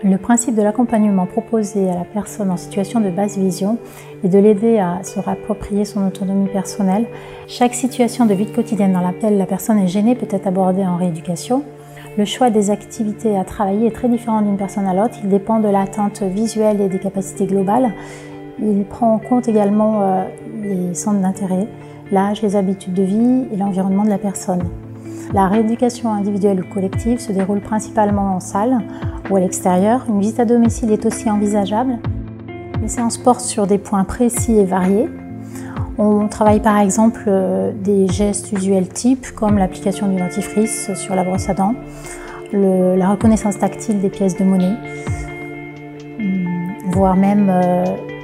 Le principe de l'accompagnement proposé à la personne en situation de basse vision est de l'aider à se réapproprier son autonomie personnelle. Chaque situation de vie quotidienne dans laquelle la personne est gênée peut être abordée en rééducation. Le choix des activités à travailler est très différent d'une personne à l'autre. Il dépend de l'atteinte visuelle et des capacités globales. Il prend en compte également les centres d'intérêt, l'âge, les habitudes de vie et l'environnement de la personne. La rééducation individuelle ou collective se déroule principalement en salle ou à l'extérieur. Une visite à domicile est aussi envisageable. Les séances portent sur des points précis et variés. On travaille par exemple des gestes usuels types comme l'application du dentifrice sur la brosse à dents, la reconnaissance tactile des pièces de monnaie, voire même,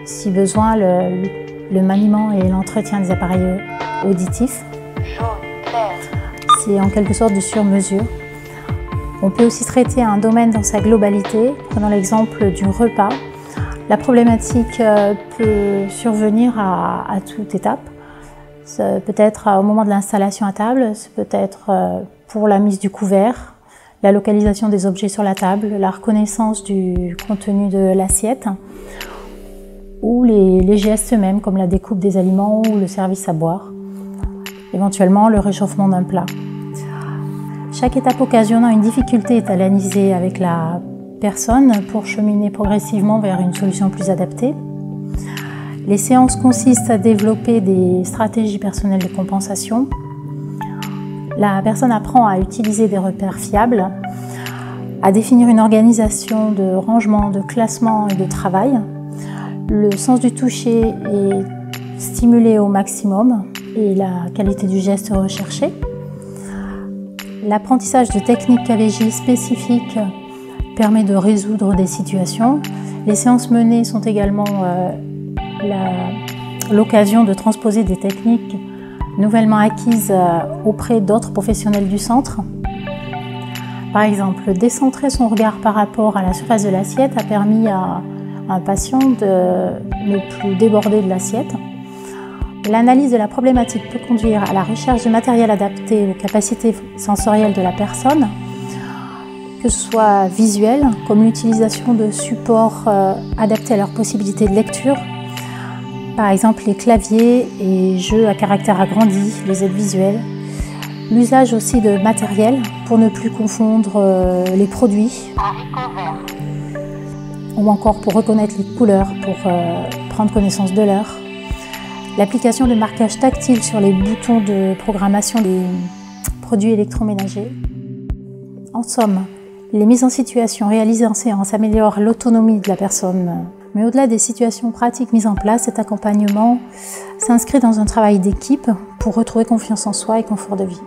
si besoin, le maniement et l'entretien des appareils auditifs. C'est en quelque sorte de sur-mesure. On peut aussi traiter un domaine dans sa globalité. Prenons l'exemple du repas. La problématique peut survenir à toute étape. Ça peut être au moment de l'installation à table, ça peut être pour la mise du couvert, la localisation des objets sur la table, la reconnaissance du contenu de l'assiette, ou les gestes eux-mêmes comme la découpe des aliments ou le service à boire, éventuellement le réchauffement d'un plat. Chaque étape occasionnant une difficulté est analysée avec la personne pour cheminer progressivement vers une solution plus adaptée. Les séances consistent à développer des stratégies personnelles de compensation. La personne apprend à utiliser des repères fiables, à définir une organisation de rangement, de classement et de travail. Le sens du toucher est stimulé au maximum et la qualité du geste recherchée. L'apprentissage de techniques KVJ spécifiques permet de résoudre des situations. Les séances menées sont également l'occasion de transposer des techniques nouvellement acquises auprès d'autres professionnels du centre. Par exemple, décentrer son regard par rapport à la surface de l'assiette a permis à un patient de ne plus déborder de l'assiette. L'analyse de la problématique peut conduire à la recherche de matériel adapté aux capacités sensorielles de la personne, que ce soit visuel, comme l'utilisation de supports adaptés à leurs possibilités de lecture, par exemple les claviers et jeux à caractère agrandi, les aides visuelles. L'usage aussi de matériel pour ne plus confondre les produits, ou encore pour reconnaître les couleurs, pour prendre connaissance de l'heure. L'application de marquage tactile sur les boutons de programmation des produits électroménagers. En somme, les mises en situation réalisées en séance améliorent l'autonomie de la personne. Mais au-delà des situations pratiques mises en place, cet accompagnement s'inscrit dans un travail d'équipe pour retrouver confiance en soi et confort de vie.